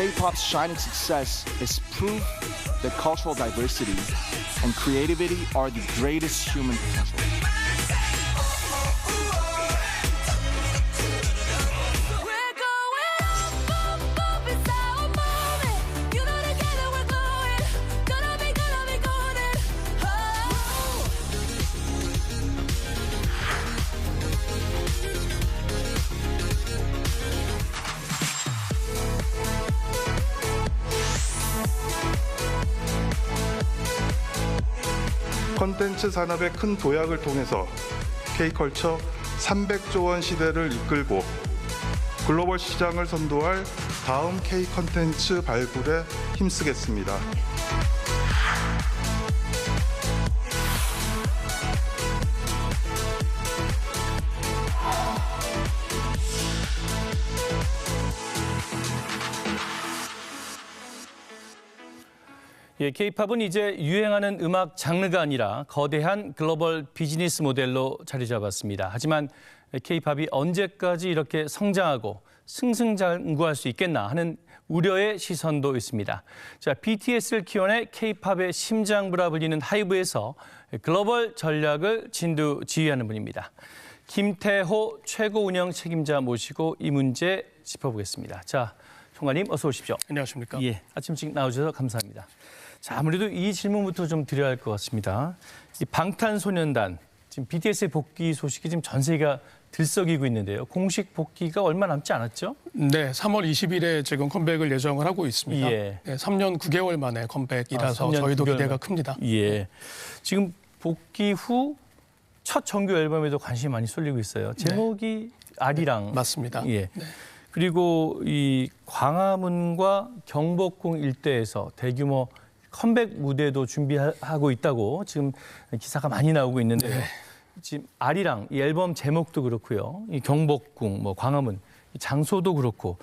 K-pop's shining success is proof that cultural diversity and creativity are the greatest human potential. 콘텐츠 산업의 큰 도약을 통해서 K컬처 300조 원 시대를 이끌고 글로벌 시장을 선도할 다음 K 콘텐츠 발굴에 힘쓰겠습니다. 예, K-팝은 이제 유행하는 음악 장르가 아니라 거대한 글로벌 비즈니스 모델로 자리 잡았습니다. 하지만 K-팝이 언제까지 이렇게 성장하고 승승장구할 수 있겠나 하는 우려의 시선도 있습니다. 자, BTS를 키워내 K-팝의 심장부라 불리는 하이브에서 글로벌 전략을 진두지휘하는 분입니다. 김태호 최고 운영 책임자 모시고 이 문제 짚어보겠습니다. 자, 총괄님 어서 오십시오. 안녕하십니까? 예, 아침 일찍 나오셔서 감사합니다. 자, 아무래도 이 질문부터 좀 드려야 할 것 같습니다. 이 방탄소년단, 지금 BTS의 복귀 소식이 지금 전 세계가 들썩이고 있는데요. 공식 복귀가 얼마 남지 않았죠? 네, 3월 20일에 지금 컴백을 예정을 하고 있습니다. 예. 네, 3년 9개월 만에 컴백이라서 3년 저희도 9개월 기대가 만. 큽니다. 예. 지금 복귀 후 첫 정규 앨범에도 관심이 많이 쏠리고 있어요. 제목이 아리랑. 맞습니다. 예. 네. 그리고 이 광화문과 경복궁 일대에서 대규모 컴백 무대도 준비하고 있다고 지금 기사가 많이 나오고 있는데요. 네. 지금 아리랑 이 앨범 제목도 그렇고요. 이 경복궁, 뭐 광화문 이 장소도 그렇고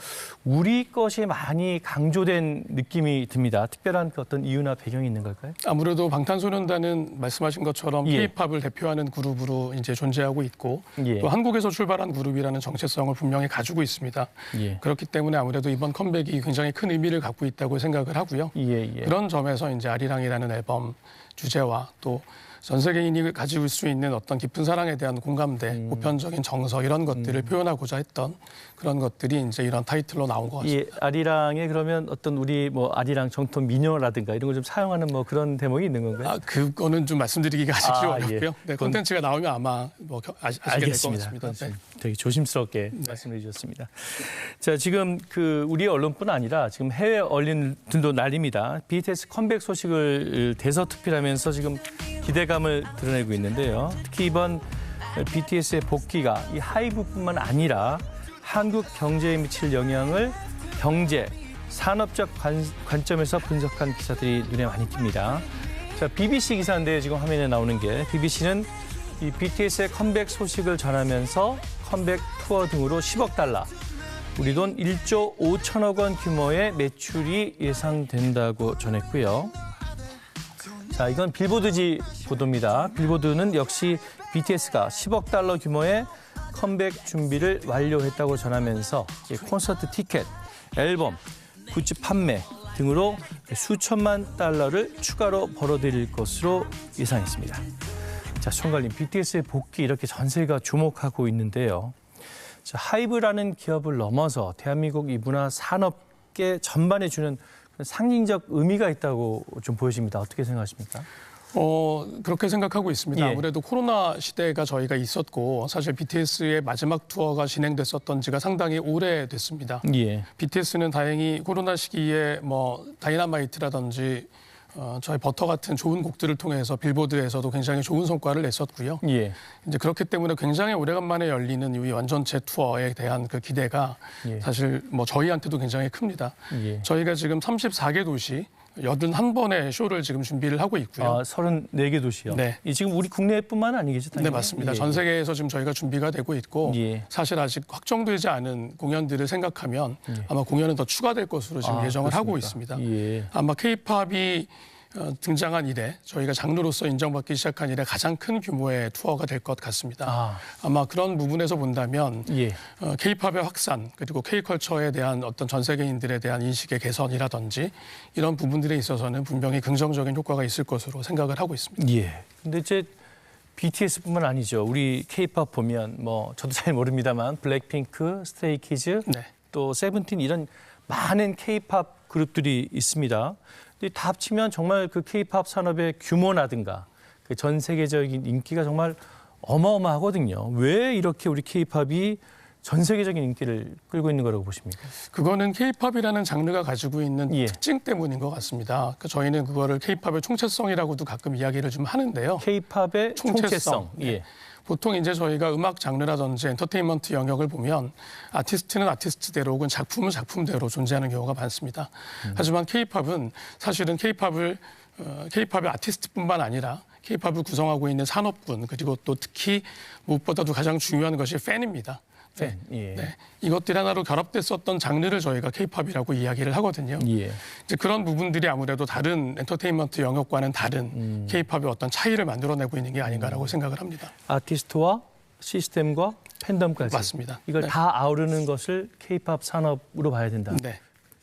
우리 것이 많이 강조된 느낌이 듭니다. 특별한 그 어떤 이유나 배경이 있는 걸까요? 아무래도 방탄소년단은 말씀하신 것처럼 예. K-팝을 대표하는 그룹으로 이제 존재하고 있고 예. 또 한국에서 출발한 그룹이라는 정체성을 분명히 가지고 있습니다. 예. 그렇기 때문에 아무래도 이번 컴백이 굉장히 큰 의미를 갖고 있다고 생각을 하고요. 예, 예. 그런 점에서 이제 아리랑이라는 앨범 주제와 또 전 세계인이 가지고 있을 수 있는 어떤 깊은 사랑에 대한 공감대, 보편적인 정서 이런 것들을 표현하고자 했던 그런 것들이 이제 이런 타이틀로 나온 것 같습니다. 이 아리랑에 그러면 어떤 우리 뭐 아리랑 정통 민요라든가 이런 걸 좀 사용하는 뭐 그런 대목이 있는 건가요? 아, 그거는 좀 말씀드리기가 아직 좀 아, 어렵고요. 예. 네, 콘텐츠가 나오면 아마 뭐 아시게 될 것 알겠습니다. 같습니다. 네. 되게 조심스럽게 말씀해 주셨습니다. 자, 지금 그 우리 언론뿐 아니라 지금 해외 언론들도 난립니다. BTS 컴백 소식을 대서특필하면서 지금 기대감을 드러내고 있는데요. 특히 이번 BTS의 복귀가 이 하이브뿐만 아니라 한국 경제에 미칠 영향을 경제, 산업적 관점에서 분석한 기사들이 눈에 많이 띕니다. 자, BBC 기사인데 지금 화면에 나오는 게 BBC는 이 BTS의 컴백 소식을 전하면서 컴백 투어 등으로 10억 달러, 우리 돈 1조 5천억 원 규모의 매출이 예상된다고 전했고요. 자, 이건 빌보드지 보도입니다. 빌보드는 역시 BTS가 10억 달러 규모의 컴백 준비를 완료했다고 전하면서 콘서트 티켓, 앨범, 굿즈 판매 등으로 수천만 달러를 추가로 벌어들일 것으로 예상했습니다. 자, 총괄님, BTS의 복귀 이렇게 전 세계가 주목하고 있는데요. 자, 하이브라는 기업을 넘어서 대한민국 이 문화 산업계 전반에 주는 상징적 의미가 있다고 좀 보여집니다. 어떻게 생각하십니까? 그렇게 생각하고 있습니다. 예. 아무래도 코로나 시대가 저희가 있었고 사실 BTS의 마지막 투어가 진행됐었던 지가 상당히 오래됐습니다. 예. BTS는 다행히 코로나 시기에 뭐 다이너마이트라든지 저희 버터 같은 좋은 곡들을 통해서 빌보드에서도 굉장히 좋은 성과를 냈었고요. 예. 이제 그렇기 때문에 굉장히 오래간만에 열리는 이 완전체 투어에 대한 그 기대가 예. 사실 뭐 저희한테도 굉장히 큽니다. 예. 저희가 지금 34개 도시 81번의 쇼를 지금 준비를 하고 있고요. 아, 34개 도시요? 네. 이 지금 우리 국내뿐만 아니겠죠? 당연히? 네, 맞습니다. 예. 전 세계에서 지금 저희가 준비가 되고 있고 예. 사실 아직 확정되지 않은 공연들을 생각하면 아마 공연은 더 추가될 것으로 지금 아, 예정을 하고 그렇습니까? 있습니다. 예. 아마 K-팝이 등장한 이래 저희가 장르로서 인정받기 시작한 이래 가장 큰 규모의 투어가 될 것 같습니다. 아마 그런 부분에서 본다면 K-팝의 확산 그리고 K-컬처에 대한 어떤 전 세계인들에 대한 인식의 개선이라든지 이런 부분들에 있어서는 분명히 긍정적인 효과가 있을 것으로 생각을 하고 있습니다. 예. 근데 이제 BTS뿐만 아니죠. 우리 K-팝 보면 뭐 저도 잘 모릅니다만 블랙핑크, 스트레이키즈, 또 세븐틴 이런 많은 K-팝 그룹들이 있습니다. 근데 다 합치면 정말 그 K-팝 산업의 규모라든가 그 전 세계적인 인기가 정말 어마어마하거든요. 왜 이렇게 우리 K-팝이 전 세계적인 인기를 끌고 있는 거라고 보십니까? 그거는 K-팝이라는 장르가 가지고 있는 특징 때문인 것 같습니다. 그러니까 저희는 그거를 K-팝의 총체성이라고도 가끔 이야기를 좀 하는데요. K-팝의 총체성. 네. 보통 이제 저희가 음악 장르라든지 엔터테인먼트 영역을 보면 아티스트는 아티스트대로 혹은 작품은 작품대로 존재하는 경우가 많습니다. 하지만 K-팝은 사실은 K-팝의 아티스트뿐만 아니라 K-팝을 구성하고 있는 산업군 그리고 또 특히 무엇보다도 가장 중요한 것이 팬입니다. 이것들이 하나로 결합됐었던 장르를 저희가 K-팝이라고 이야기를 하거든요. 이제 그런 부분들이 아무래도 다른 엔터테인먼트 영역과는 다른 K-팝의 어떤 차이를 만들어내고 있는 게 아닌가라고 생각을 합니다. 아티스트와 시스템과 팬덤까지. 맞습니다. 이걸 다 아우르는 것을 K-팝 산업으로 봐야 된다.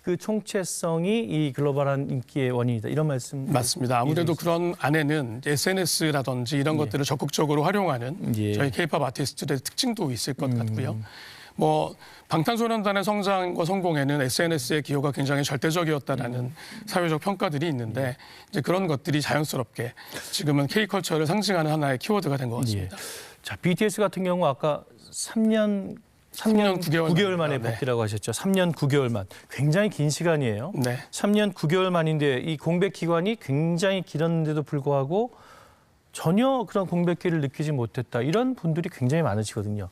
그 총체성이 이 글로벌한 인기의 원인이다. 이런 말씀 맞습니다. 아무래도 그런 안에는 SNS라든지 이런 것들을 적극적으로 활용하는 저희 K-팝 아티스트들의 특징도 있을 것 같고요. 뭐 방탄소년단의 성장과 성공에는 SNS의 기여가 굉장히 절대적이었다라는 사회적 평가들이 있는데 이제 그런 것들이 자연스럽게 지금은 K-컬처를 상징하는 하나의 키워드가 된 것 같습니다. 자, BTS 같은 경우 아까 3년 9개월 만에 복귀라고 하셨죠. 3년 9개월 만. 굉장히 긴 시간이에요. 3년 9개월 만인데 이 공백 기간이 굉장히 길었는데도 불구하고 전혀 그런 공백기를 느끼지 못했다. 이런 분들이 굉장히 많으시거든요.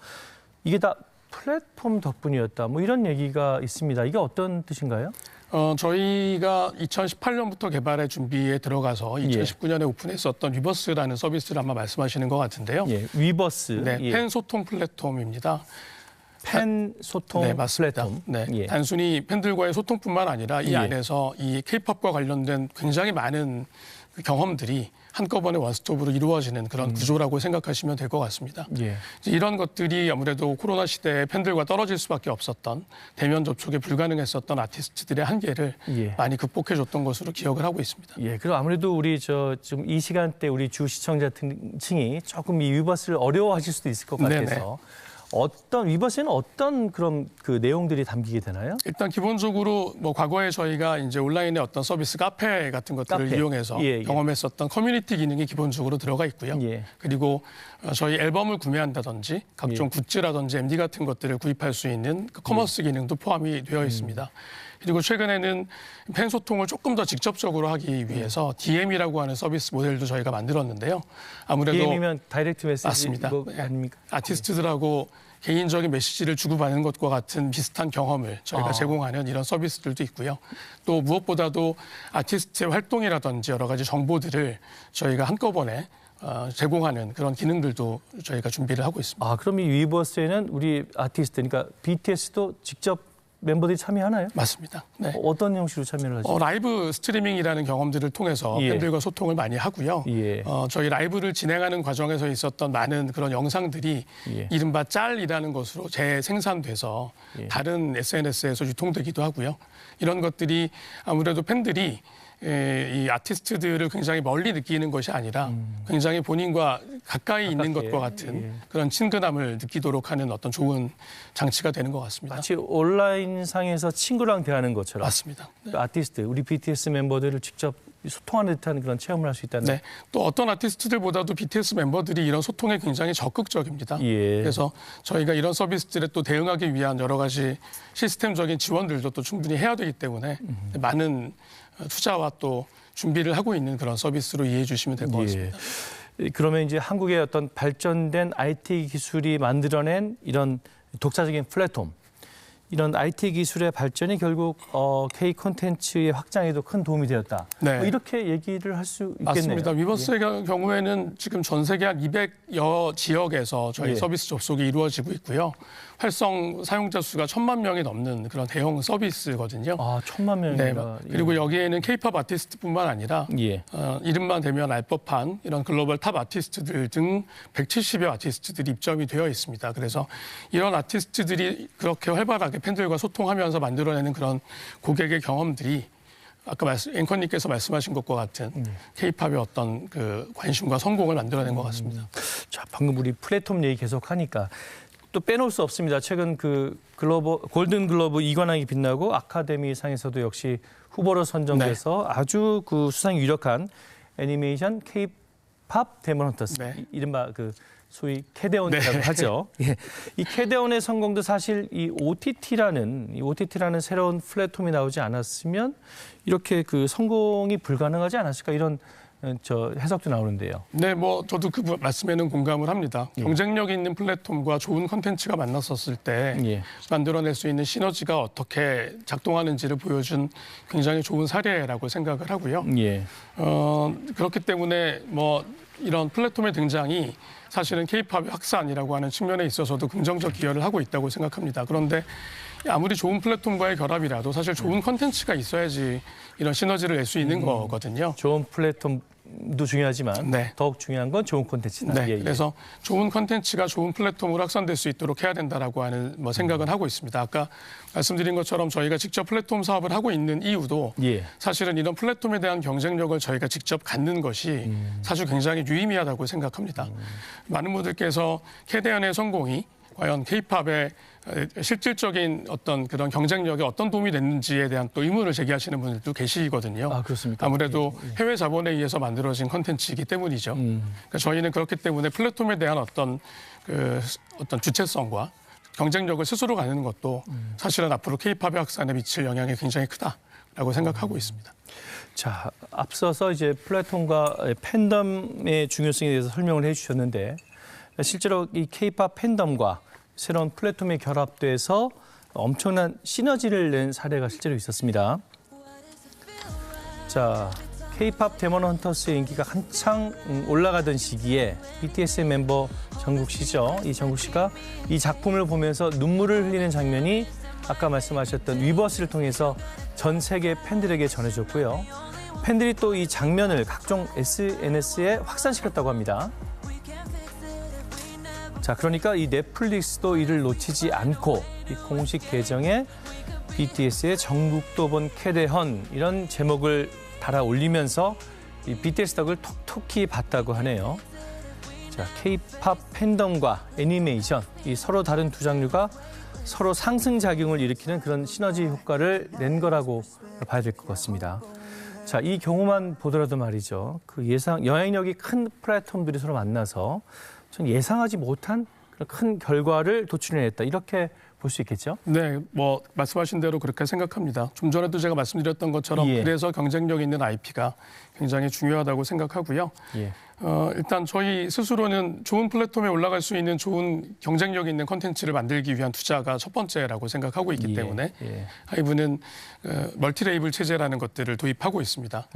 이게 다 플랫폼 덕분이었다. 뭐 이런 얘기가 있습니다. 이게 어떤 뜻인가요? 저희가 2018년부터 개발의 준비에 들어가서 2019년에 오픈했었던 위버스라는 서비스를 아마 말씀하시는 것 같은데요. 위버스. 팬 소통 플랫폼입니다. 팬 소통 플랫폼. 단순히 팬들과의 소통뿐만 아니라 이 안에서 이 K-팝과 관련된 굉장히 많은 경험들이 한꺼번에 원스톱으로 이루어지는 그런 구조라고 생각하시면 될 것 같습니다. 이런 것들이 아무래도 코로나 시대에 팬들과 떨어질 수밖에 없었던 대면 접촉이 불가능했었던 아티스트들의 한계를 많이 극복해줬던 것으로 기억을 하고 있습니다. 그리고 아무래도 우리 지금 이 시간대 우리 주 시청자층이 조금 이 위버스를 어려워하실 수도 있을 것 같아서 위버스에는 어떤 그런 그 내용들이 담기게 되나요? 일단 기본적으로 뭐 과거에 저희가 이제 온라인의 어떤 서비스 카페 같은 것들을 이용해서 경험했었던 커뮤니티 기능이 기본적으로 들어가 있고요. 그리고 저희 앨범을 구매한다든지 각종 굿즈라든지 MD 같은 것들을 구입할 수 있는 그 커머스 기능도 포함이 되어 있습니다. 그리고 최근에는 팬 소통을 조금 더 직접적으로 하기 위해서 DM이라고 하는 서비스 모델도 저희가 만들었는데요. 아무래도 DM이면 다이렉트 메시지 맞습니다. 아닙니까? 아티스트들하고 개인적인 메시지를 주고받는 것과 같은 비슷한 경험을 저희가 제공하는 이런 서비스들도 있고요. 또 무엇보다도 아티스트의 활동이라든지 여러 가지 정보들을 저희가 한꺼번에 제공하는 그런 기능들도 저희가 준비를 하고 있습니다. 그럼 이 위버스에는 우리 아티스트, 그러니까 BTS도 직접 멤버들이 참여하나요? 맞습니다. 어떤 형식으로 참여를 하죠? 라이브 스트리밍이라는 경험들을 통해서 팬들과 소통을 많이 하고요. 저희 라이브를 진행하는 과정에서 있었던 많은 그런 영상들이 이른바 짤이라는 것으로 재생산돼서 다른 SNS에서 유통되기도 하고요. 이런 것들이 아무래도 팬들이 이 아티스트들을 굉장히 멀리 느끼는 것이 아니라 굉장히 본인과 가까이 있는 것과 같은 그런 친근함을 느끼도록 하는 어떤 좋은 장치가 되는 것 같습니다. 마치 온라인상에서 친구랑 대하는 것처럼. 맞습니다. 아티스트, 우리 BTS 멤버들을 직접 소통하는 듯한 그런 체험을 할 수 있다는. 또 어떤 아티스트들보다도 BTS 멤버들이 이런 소통에 굉장히 적극적입니다. 그래서 저희가 이런 서비스들에 또 대응하기 위한 여러 가지 시스템적인 지원들도 또 충분히 해야 되기 때문에 많은 투자와 또 준비를 하고 있는 그런 서비스로 이해해 주시면 될 것 같습니다. 그러면 이제 한국의 어떤 발전된 IT 기술이 만들어낸 이런 독자적인 플랫폼, 이런 IT 기술의 발전이 결국 K 콘텐츠의 확장에도 큰 도움이 되었다. 네. 뭐 이렇게 얘기를 할 수 있겠네요. 맞습니다. 위버스의 경우에는 지금 전 세계 한 200여 지역에서 저희 예. 서비스 접속이 이루어지고 있고요. 활성 사용자 수가 1,000만 명이 넘는 그런 대형 서비스거든요. 아, 1,000만 네, 명이나. 그리고 여기에는 K-팝 아티스트뿐만 아니라 예. 이름만 대면 알 법한 이런 글로벌 탑 아티스트들 등 170여 아티스트들이 입점이 되어 있습니다. 그래서 이런 아티스트들이 그렇게 활발하게 팬들과 소통하면서 만들어내는 그런 고객의 경험들이 아까 앵커님께서 말씀하신 것과 같은 K-팝의 어떤 그 관심과 성공을 만들어낸 것 같습니다. 자, 방금 우리 플랫폼 얘기 계속 하니까 또 빼놓을 수 없습니다. 최근 그 골든 글로브 이관왕이 빛나고 아카데미상에서도 역시 후보로 선정돼서 아주 그 수상이 유력한 애니메이션 K-팝 데몬 헌터스, 네. 이른바 그 소위 캐데온이라고 하죠. 예. 이 캐데온의 성공도 사실 이 OTT라는 새로운 플랫폼이 나오지 않았으면 이렇게 그 성공이 불가능하지 않았을까, 이런 해석도 나오는데요. 네, 뭐 저도 그 말씀에는 공감을 합니다. 경쟁력 있는 플랫폼과 좋은 콘텐츠가 만났었을 때 예. 만들어낼 수 있는 시너지가 어떻게 작동하는지를 보여준 굉장히 좋은 사례라고 생각을 하고요. 예. 그렇기 때문에 뭐 이런 플랫폼의 등장이 사실은 K-팝의 확산이라고 하는 측면에 있어서도 긍정적 기여를 하고 있다고 생각합니다. 그런데 아무리 좋은 플랫폼과의 결합이라도 사실 좋은 콘텐츠가 있어야지 이런 시너지를 낼 수 있는 거거든요. 좋은 플랫폼도 중요하지만 네. 더욱 중요한 건 좋은 콘텐츠다. 네, 예, 예. 그래서 좋은 콘텐츠가 좋은 플랫폼으로 확산될 수 있도록 해야 된다라고 하는 생각은 하고 있습니다. 아까 말씀드린 것처럼 저희가 직접 플랫폼 사업을 하고 있는 이유도 예. 사실은 이런 플랫폼에 대한 경쟁력을 저희가 직접 갖는 것이 사실 굉장히 유의미하다고 생각합니다. 많은 분들께서 캐데언의 성공이 과연 K-팝의 실질적인 어떤 그런 경쟁력에 어떤 도움이 됐는지에 대한 또 의문을 제기하시는 분들도 계시거든요. 아, 그렇습니까? 아무래도 해외 자본에 의해서 만들어진 콘텐츠이기 때문이죠. 그러니까 저희는 그렇기 때문에 플랫폼에 대한 어떤 주체성과 경쟁력을 스스로 가는 것도 사실은 앞으로 K-팝의 확산에 미칠 영향이 굉장히 크다라고 생각하고 있습니다. 자, 앞서서 이제 플랫폼과 팬덤의 중요성에 대해서 설명을 해주셨는데, 실제로 이 K-팝 팬덤과 새로운 플랫폼이 결합돼서 엄청난 시너지를 낸 사례가 실제로 있었습니다. 자, K-팝 데몬 헌터스의 인기가 한창 올라가던 시기에 BTS의 멤버 정국 씨죠. 이 정국 씨가 이 작품을 보면서 눈물을 흘리는 장면이 아까 말씀하셨던 위버스를 통해서 전 세계 팬들에게 전해졌고요. 팬들이 또 이 장면을 각종 SNS에 확산시켰다고 합니다. 자, 그러니까 이 넷플릭스도 이를 놓치지 않고 이 공식 계정에 BTS의 정국도 본 캐대헌, 이런 제목을 달아 올리면서 이 BTS 덕을 톡톡히 봤다고 하네요. 자, K-팝 팬덤과 애니메이션, 이 서로 다른 두 장르가 서로 상승작용을 일으키는 그런 시너지 효과를 낸 거라고 봐야 될 것 같습니다. 자, 이 경우만 보더라도 말이죠. 그 영향력이 큰 플랫폼들이 서로 만나서 전 예상하지 못한 그런 큰 결과를 도출해냈다, 이렇게 볼 수 있겠죠? 네, 뭐 말씀하신 대로 그렇게 생각합니다. 좀 전에도 제가 말씀드렸던 것처럼 예. 그래서 경쟁력 있는 IP가 굉장히 중요하다고 생각하고요. 예. 일단 저희 스스로는 좋은 플랫폼에 올라갈 수 있는 좋은 경쟁력 있는 콘텐츠를 만들기 위한 투자가 첫 번째라고 생각하고 있기 때문에 하이브는 멀티 레이블 체제라는 것들을 도입하고 있습니다.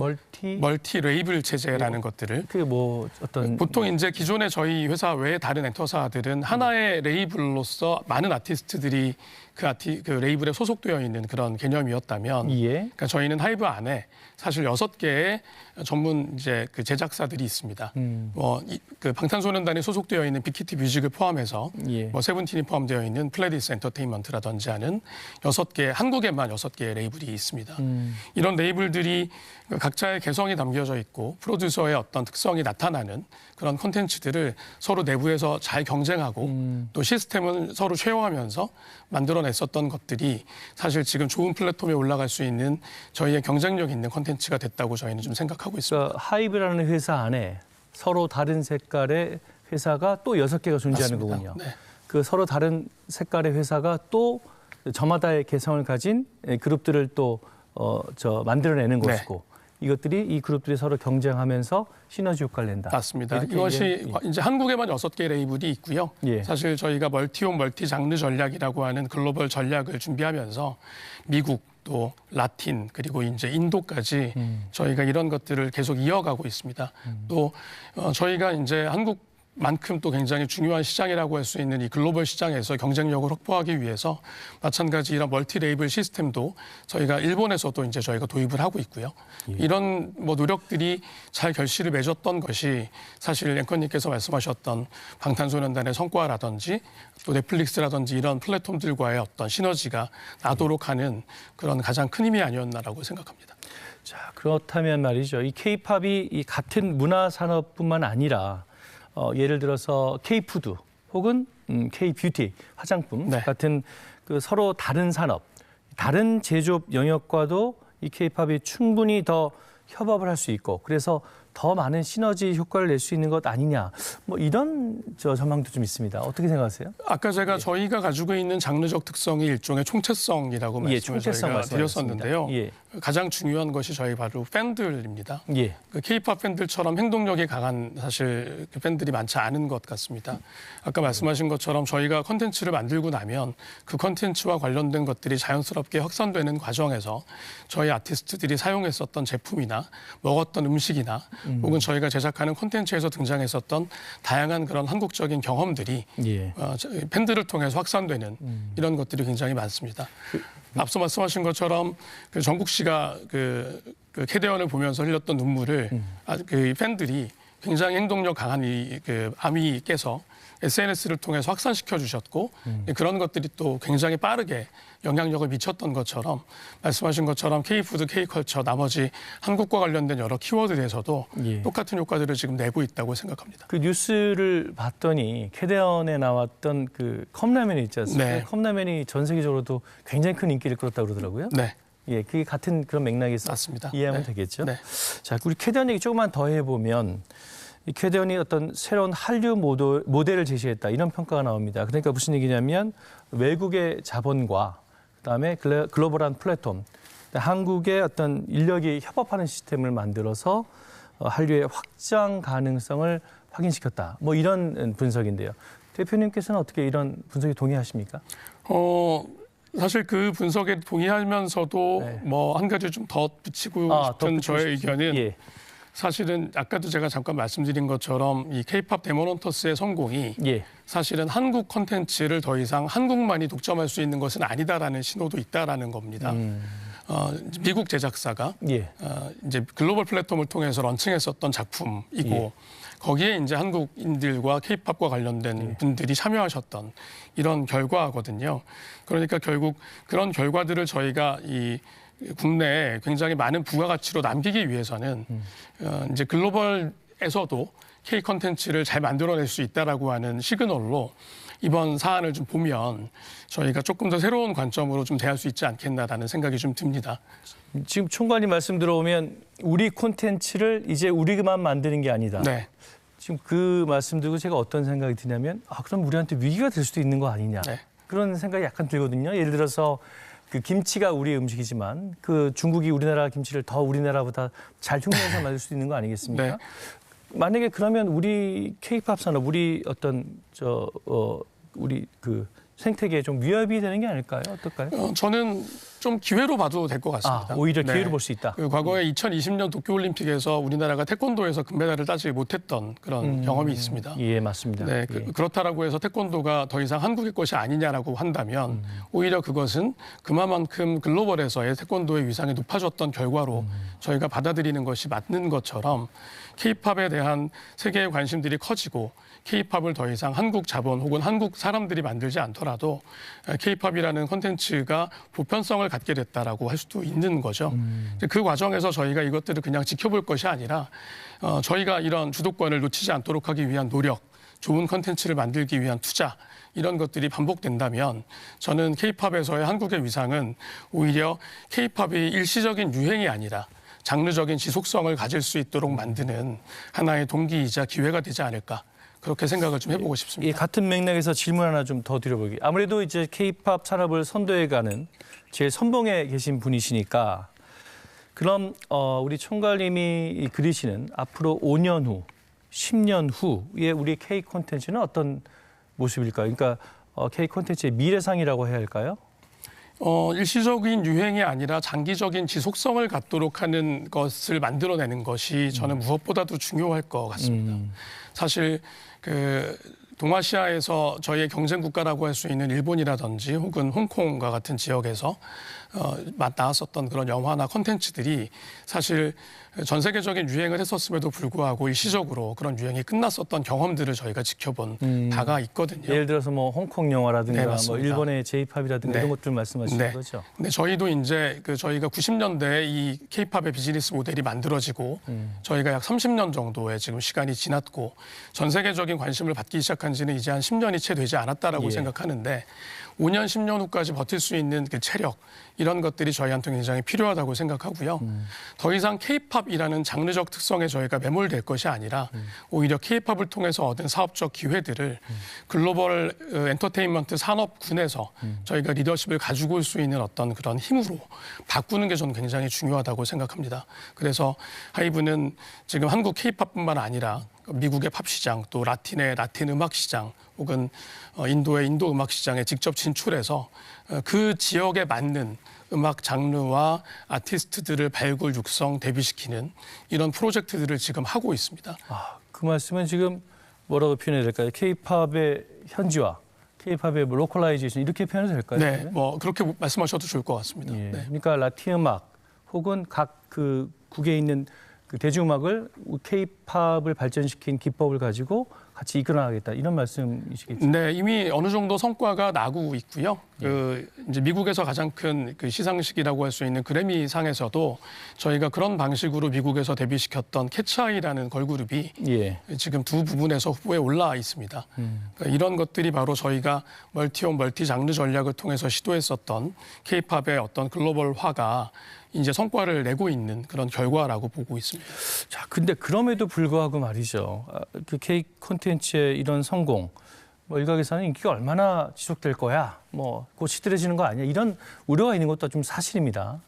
멀티 레이블 체제라는 것들을. 그게 뭐 어떤 보통 이제 기존의 저희 회사 외에 다른 엔터사들은 하나의 레이블로서 많은 아티스트들이 그 레이블에 소속되어 있는 그런 개념이었다면, 그러니까 저희는 하이브 안에 사실 6개의 전문 이제 그 제작사들이 있습니다. 그 방탄소년단이 소속되어 있는 빅히트 뮤직을 포함해서 뭐 세븐틴이 포함되어 있는 플레디스 엔터테인먼트라든지 하는 6개, 한국에만 6개의 레이블이 있습니다. 이런 레이블들이 각자의 개성이 담겨져 있고 프로듀서의 어떤 특성이 나타나는 그런 콘텐츠들을 서로 내부에서 잘 경쟁하고 또 시스템을 서로 쉐어하면서 만들어냈었던 것들이 사실 지금 좋은 플랫폼에 올라갈 수 있는 저희의 경쟁력 있는 콘텐츠가 됐다고 저희는 좀 생각하고 있습니다. 그러니까 하이브라는 회사 안에 서로 다른 색깔의 회사가 또 6개가 존재하는 맞습니다. 거군요. 네. 그 서로 다른 색깔의 회사가 또 저마다의 개성을 가진 그룹들을 또 만들어내는 것이고, 이것들이 이 그룹들이 서로 경쟁하면서 시너지 효과를 낸다. 맞습니다. 이렇게 이것이 이제 한국에만 6개 레이블이 있고요. 예. 사실 저희가 멀티홈 멀티 장르 전략이라고 하는 글로벌 전략을 준비하면서 미국 또 라틴 그리고 이제 인도까지 저희가 이런 것들을 계속 이어가고 있습니다. 또 저희가 이제 한국만큼 또 굉장히 중요한 시장이라고 할 수 있는 이 글로벌 시장에서 경쟁력을 확보하기 위해서 마찬가지 이런 멀티 레이블 시스템도 저희가 일본에서도 이제 저희가 도입을 하고 있고요. 이런 뭐 노력들이 잘 결실을 맺었던 것이 사실 앵커님께서 말씀하셨던 방탄소년단의 성과라든지 또 넷플릭스라든지 이런 플랫폼들과의 어떤 시너지가 나도록 하는 그런 가장 큰 힘이 아니었나라고 생각합니다. 자, 그렇다면 말이죠. 이 K-팝이 이 같은 문화 산업뿐만 아니라 예를 들어서 K-푸드 혹은 K-뷰티, 화장품 네. 같은 그 서로 다른 산업, 다른 제조업 영역과도 이 K-팝이 충분히 더 협업을 할 수 있고 그래서 더 많은 시너지 효과를 낼 수 있는 것 아니냐. 뭐 이런 전망도 좀 있습니다. 어떻게 생각하세요? 아까 제가 저희가 가지고 있는 장르적 특성이 일종의 총체성이라고 말씀을 총체성 저희가 드렸었는데요. 예. 가장 중요한 것이 저희 바로 팬들입니다. 예. 그 K-팝 팬들처럼 행동력이 강한 사실 그 팬들이 많지 않은 것 같습니다. 아까 말씀하신 것처럼 저희가 컨텐츠를 만들고 나면 그 컨텐츠와 관련된 것들이 자연스럽게 확산되는 과정에서 저희 아티스트들이 사용했었던 제품이나 먹었던 음식이나 혹은 저희가 제작하는 콘텐츠에서 등장했었던 다양한 그런 한국적인 경험들이 예. 팬들을 통해서 확산되는 이런 것들이 굉장히 많습니다. 앞서 말씀하신 것처럼 그 정국 씨가 그 캐대언을 보면서 흘렸던 눈물을 그 팬들이 굉장히 행동력 강한 그 아미께서 SNS를 통해서 확산시켜 주셨고 그런 것들이 또 굉장히 빠르게 영향력을 미쳤던 것처럼 말씀하신 것처럼 K푸드, K컬처 나머지 한국과 관련된 여러 키워드에서도 예. 똑같은 효과들을 지금 내고 있다고 생각합니다. 그 뉴스를 봤더니 캐대언에 나왔던 그 컵라면이 있지 않습니까? 네. 컵라면이 전 세계적으로도 굉장히 큰 인기를 끌었다고 그러더라고요. 네, 예, 그게 같은 그런 맥락에서 맞습니다. 이해하면 네. 되겠죠. 네. 자, 우리 캐대언 얘기 조금만 더 해보면 이 캐대언이 어떤 새로운 한류 모델을 제시했다 이런 평가가 나옵니다. 그러니까 무슨 얘기냐면 외국의 자본과 그다음에 글로벌한 플랫폼, 한국의 어떤 인력이 협업하는 시스템을 만들어서 한류의 확장 가능성을 확인시켰다. 뭐 이런 분석인데요. 대표님께서는 어떻게 이런 분석에 동의하십니까? 사실 그 분석에 동의하면서도 네. 뭐 한 가지 좀 덧붙이고 싶은 저의 의견은 예. 사실은 아까도 제가 잠깐 말씀드린 것처럼 이 K-팝 데모넌터스의 성공이 예. 사실은 한국 콘텐츠를 더 이상 한국만이 독점할 수 있는 것은 아니다라는 신호도 있다라는 겁니다. 미국 제작사가 예. 이제 글로벌 플랫폼을 통해서 런칭했었던 작품이고 예. 거기에 이제 한국인들과 K-팝과 관련된 분들이 참여하셨던 이런 결과거든요. 그러니까 결국 그런 결과들을 저희가 이 국내에 굉장히 많은 부가가치로 남기기 위해서는 이제 글로벌에서도 K 콘텐츠를 잘 만들어낼 수 있다라고 하는 시그널로 이번 사안을 좀 보면 저희가 조금 더 새로운 관점으로 좀 대할 수 있지 않겠나라는 생각이 좀 듭니다. 지금 총괄님 말씀 들어오면 우리 콘텐츠를 이제 우리만 만드는 게 아니다. 네. 지금 그 말씀 듣고 제가 어떤 생각이 드냐면 그럼 우리한테 위기가 될 수도 있는 거 아니냐. 네. 그런 생각이 약간 들거든요. 예를 들어서 그 김치가 우리의 음식이지만 그 중국이 우리나라 김치를 더 우리나라보다 잘 흉내내서 만들 수 있는 거 아니겠습니까? 네. 만약에 그러면 우리 K-팝 산업, 우리 어떤 우리 그 생태계에 좀 위협이 되는 게 아닐까요? 어떨까요? 저는 좀 기회로 봐도 될 것 같습니다. 오히려 기회로 네. 볼 수 있다. 그 과거에 2020년 도쿄올림픽에서 우리나라가 태권도에서 금메달을 따지 못했던 그런 경험이 있습니다. 예, 맞습니다. 네, 예. 그렇다라고 해서 태권도가 더 이상 한국의 것이 아니냐라고 한다면 오히려 그것은 그만큼 글로벌에서의 태권도의 위상이 높아졌던 결과로 저희가 받아들이는 것이 맞는 것처럼 K-팝에 대한 세계의 관심들이 커지고 K-팝을 더 이상 한국 자본 혹은 한국 사람들이 만들지 않더라도 K-팝이라는 콘텐츠가 보편성을 갖게 됐다라고 할 수도 있는 거죠. 그 과정에서 저희가 이것들을 그냥 지켜볼 것이 아니라 저희가 이런 주도권을 놓치지 않도록 하기 위한 노력, 좋은 콘텐츠를 만들기 위한 투자 이런 것들이 반복된다면 저는 K-팝에서의 한국의 위상은 오히려 K-팝이 일시적인 유행이 아니라 장르적인 지속성을 가질 수 있도록 만드는 하나의 동기이자 기회가 되지 않을까. 그렇게 생각을 좀 해보고 싶습니다. 예, 같은 맥락에서 질문 하나 좀 더 드려보기. 아무래도 이제 K-팝 산업을 선도해가는 제일 선봉에 계신 분이시니까 그럼 우리 총괄님이 그리시는 앞으로 5년 후, 10년 후의 우리 K 콘텐츠는 어떤 모습일까요? 그러니까 K 콘텐츠의 미래상이라고 해야 할까요? 일시적인 유행이 아니라 장기적인 지속성을 갖도록 하는 것을 만들어내는 것이 저는 무엇보다도 중요할 것 같습니다. 사실 동아시아에서 저희의 경쟁 국가라고 할 수 있는 일본이라든지 혹은 홍콩과 같은 지역에서 나왔었던 그런 영화나 콘텐츠들이 사실 전 세계적인 유행을 했었음에도 불구하고 일시적으로 그런 유행이 끝났었던 경험들을 저희가 지켜본 바가 있거든요. 예를 들어서 뭐 홍콩 영화라든가 네, 뭐 일본의 J-팝이라든가 네. 이런 것들 말씀하시는 네. 거죠? 근데 저희도 이제 저희가 90년대에 이 K-팝의 비즈니스 모델이 만들어지고 저희가 약 30년 정도의 지금 시간이 지났고 전 세계적인 관심을 받기 시작한 지는 이제 한 10년이 채 되지 않았다라고 예. 생각하는데 5년, 10년 후까지 버틸 수 있는 그 체력 이런 것들이 저희한테 굉장히 필요하다고 생각하고요. 더 이상 K-팝이라는 장르적 특성에 저희가 매몰될 것이 아니라 오히려 K-팝을 통해서 얻은 사업적 기회들을 글로벌 엔터테인먼트 산업군에서 저희가 리더십을 가지고 올 수 있는 어떤 그런 힘으로 바꾸는 게 저는 굉장히 중요하다고 생각합니다. 그래서 하이브는 지금 한국 K-팝뿐만 아니라 미국의 팝 시장, 또 라틴의 라틴 음악 시장, 혹은 인도의 인도 음악 시장에 직접 진출해서 그 지역에 맞는 음악 장르와 아티스트들을 발굴, 육성, 데뷔시키는 이런 프로젝트들을 지금 하고 있습니다. 그 말씀은 지금 뭐라고 표현해야 될까요? K-팝의 현지화, K-팝의 뭐 로컬라이제이션 이렇게 표현해도 될까요? 네, 뭐 그렇게 말씀하셔도 좋을 것 같습니다. 예. 네. 그러니까 라틴 음악 혹은 각 그 국에 있는 그 대중음악을 K-팝을 발전시킨 기법을 가지고 같이 이끌어나가겠다 이런 말씀이시겠죠? 네, 이미 어느 정도 성과가 나고 있고요. 이제 미국에서 가장 큰 그 시상식이라고 할 수 있는 그래미상에서도 저희가 그런 방식으로 미국에서 데뷔시켰던 캐치아이라는 걸그룹이 예. 지금 두 부분에서 후보에 올라와 있습니다. 그러니까 이런 것들이 바로 저희가 멀티홈 멀티 장르 전략을 통해서 시도했었던 K-팝의 어떤 글로벌화가 이제 성과를 내고 있는 그런 결과라고 보고 있습니다. 자, 근데 그럼에도 불구하고 말이죠. 그 K 콘텐츠의 이런 성공, 뭐 일각에서는 인기가 얼마나 지속될 거야, 뭐 곧 시들해지는 거 아니야 이런 우려가 있는 것도 좀 사실입니다.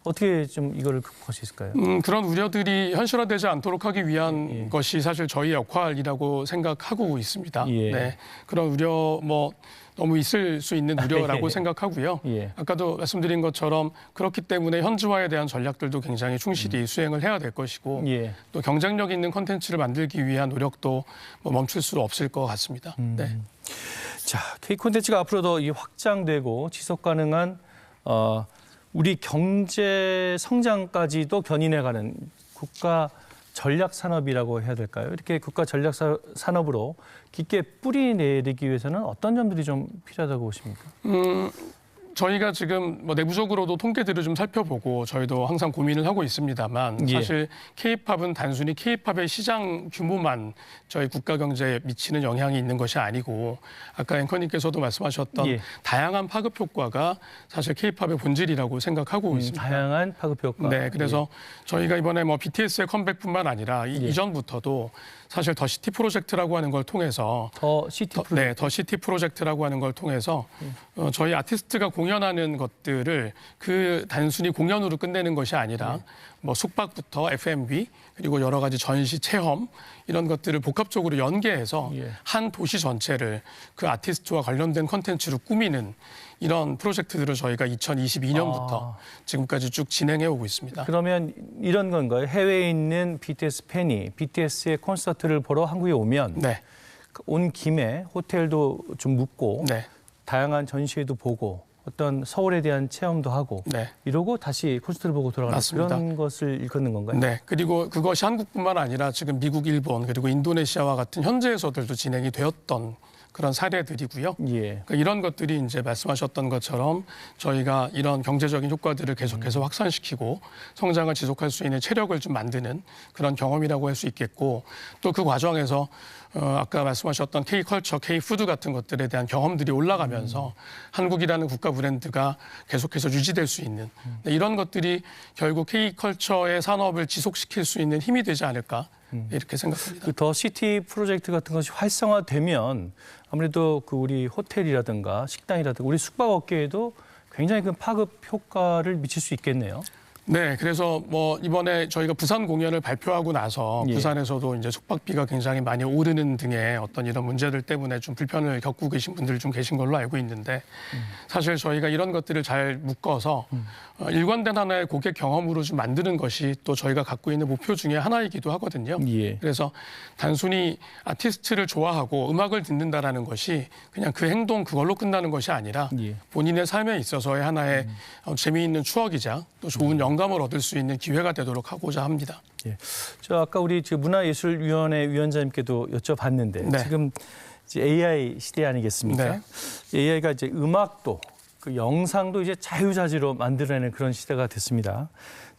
어떻게 좀 이거를 극복할 수 있을까요? 그런 우려들이 현실화되지 않도록 하기 위한 것이 사실 저희 역할이라고 생각하고 있습니다. 예. 네, 그런 우려 뭐 너무 있을 수 있는 우려라고 생각하고요. 예. 아까도 말씀드린 것처럼 그렇기 때문에 현지화에 대한 전략들도 굉장히 충실히 수행을 해야 될 것이고 예. 또 경쟁력 있는 콘텐츠를 만들기 위한 노력도 뭐 멈출 수 없을 것 같습니다. 네. 자, K 콘텐츠가 앞으로 더 확장되고 지속 가능한 우리 경제 성장까지도 견인해가는 국가 전략 산업이라고 해야 될까요? 이렇게 국가 전략 산업으로 깊게 뿌리 내리기 위해서는 어떤 점들이 좀 필요하다고 보십니까? 저희가 지금 뭐 내부적으로도 통계들을 좀 살펴보고 저희도 항상 고민을 하고 있습니다만 예. 사실 K-팝은 단순히 K-팝의 시장 규모만 저희 국가 경제에 미치는 영향이 있는 것이 아니고 아까 앵커님께서도 말씀하셨던 예. 다양한 파급 효과가 사실 K-팝의 본질이라고 생각하고 있습니다. 다양한 파급 효과. 네, 그래서 저희가 이번에 뭐 BTS의 컴백뿐만 아니라 이전부터도 사실 더 시티 프로젝트라고 하는 걸 통해서 더 시티 프로젝트. 네, 더 시티 프로젝트라고 하는 걸 통해서 저희 아티스트가 공연하는 것들을 그 단순히 공연으로 끝내는 것이 아니라 뭐 숙박부터 F&B 그리고 여러 가지 전시 체험 이런 것들을 복합적으로 연계해서 예. 한 도시 전체를 그 아티스트와 관련된 콘텐츠로 꾸미는 이런 프로젝트들을 저희가 2022년부터 지금까지 쭉 진행해 오고 있습니다. 그러면 이런 건가요? 해외에 있는 BTS 팬이 BTS의 콘서트를 보러 한국에 오면 네, 온 김에 호텔도 좀 묵고 네, 다양한 전시회도 보고 어떤 서울에 대한 체험도 하고 네. 이러고 다시 콘서트를 보고 돌아가는 맞습니다. 그런 것을 일컫는 건가요? 네, 그리고 그것이 한국뿐만 아니라 지금 미국, 일본 그리고 인도네시아와 같은 현지에서들도 진행이 되었던 그런 사례들이고요. 예. 그러니까 이런 것들이 이제 말씀하셨던 것처럼 저희가 이런 경제적인 효과들을 계속해서 확산시키고 성장을 지속할 수 있는 체력을 좀 만드는 그런 경험이라고 할 수 있겠고 또 그 과정에서 아까 말씀하셨던 K컬처, K푸드 같은 것들에 대한 경험들이 올라가면서 한국이라는 국가 브랜드가 계속해서 유지될 수 있는 이런 것들이 결국 K컬처의 산업을 지속시킬 수 있는 힘이 되지 않을까 이렇게 생각합니다. 그 더 시티 프로젝트 같은 것이 활성화되면 아무래도 그 우리 호텔이라든가 식당이라든가 우리 숙박업계에도 굉장히 큰 파급 효과를 미칠 수 있겠네요. 네, 그래서 뭐 이번에 저희가 부산 공연을 발표하고 나서 예. 부산에서도 이제 숙박비가 굉장히 많이 오르는 등의 어떤 이런 문제들 때문에 좀 불편을 겪고 계신 분들 좀 계신 걸로 알고 있는데 사실 저희가 이런 것들을 잘 묶어서 일관된 하나의 고객 경험으로 좀 만드는 것이 또 저희가 갖고 있는 목표 중에 하나이기도 하거든요. 예. 그래서 단순히 아티스트를 좋아하고 음악을 듣는다라는 것이 그냥 그 행동 그걸로 끝나는 것이 아니라 예. 본인의 삶에 있어서의 하나의 재미있는 추억이자 또 좋은 영감을 얻을 수 있는 기회가 되도록 하고자 합니다. 예. 저 아까 우리 문화예술위원회 위원장님께도 여쭤봤는데 네. 지금 이제 AI 시대 아니겠습니까? AI가 이제 음악도 그 영상도 이제 자유자재로 만들어내는 그런 시대가 됐습니다.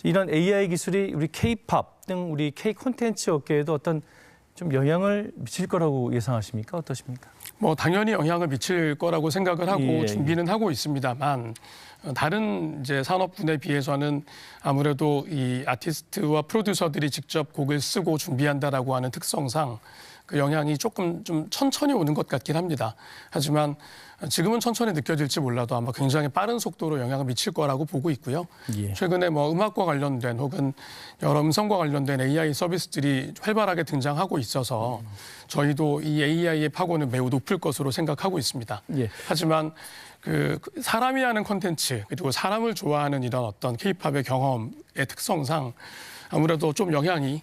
이런 AI 기술이 우리 K-팝 등 우리 K 콘텐츠 업계에도 어떤 좀 영향을 미칠 거라고 예상하십니까? 어떠십니까? 뭐 당연히 영향을 미칠 거라고 생각을 하고 예. 준비는 하고 있습니다만 다른 이제 산업군에 비해서는 아무래도 이 아티스트와 프로듀서들이 직접 곡을 쓰고 준비한다라고 하는 특성상 그 영향이 조금 좀 천천히 오는 것 같긴 합니다. 하지만 지금은 천천히 느껴질지 몰라도 아마 굉장히 빠른 속도로 영향을 미칠 거라고 보고 있고요. 예. 최근에 뭐 음악과 관련된 혹은 여러 음성과 관련된 AI 서비스들이 활발하게 등장하고 있어서 저희도 이 AI의 파고는 매우 높을 것으로 생각하고 있습니다. 예. 하지만 그 사람이 하는 콘텐츠 그리고 사람을 좋아하는 이런 어떤 K-팝의 경험의 특성상 아무래도 좀 영향이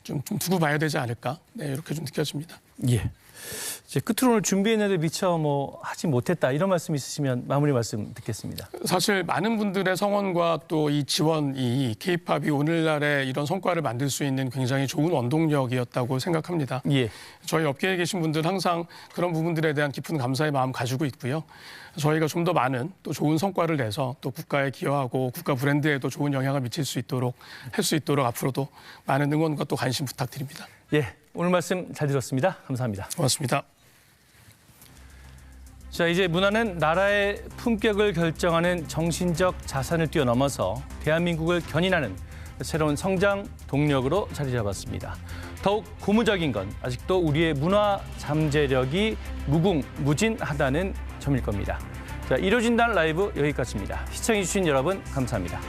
좀 두고 봐야 되지 않을까 이렇게 좀 느껴집니다. 예. 이제 끝으로 오늘 준비했는데 미처 뭐 하지 못했다 이런 말씀 있으시면 마무리 말씀 듣겠습니다. 사실 많은 분들의 성원과 또 이 지원이 K-팝이 오늘날의 이런 성과를 만들 수 있는 굉장히 좋은 원동력이었다고 생각합니다. 예. 저희 업계에 계신 분들 항상 그런 부분들에 대한 깊은 감사의 마음 가지고 있고요. 저희가 좀 더 많은 또 좋은 성과를 내서 또 국가에 기여하고 국가 브랜드에도 좋은 영향을 미칠 수 있도록 할 수 있도록 앞으로도 많은 응원과 또 관심 부탁드립니다. 예. 오늘 말씀 잘 들었습니다. 감사합니다. 고맙습니다. 자, 이제 문화는 나라의 품격을 결정하는 정신적 자산을 뛰어넘어서 대한민국을 견인하는 새로운 성장 동력으로 자리 잡았습니다. 더욱 고무적인 건 아직도 우리의 문화 잠재력이 무궁무진하다는 점일 겁니다. 자, 이루어진다는 라이브 여기까지입니다. 시청해주신 여러분 감사합니다.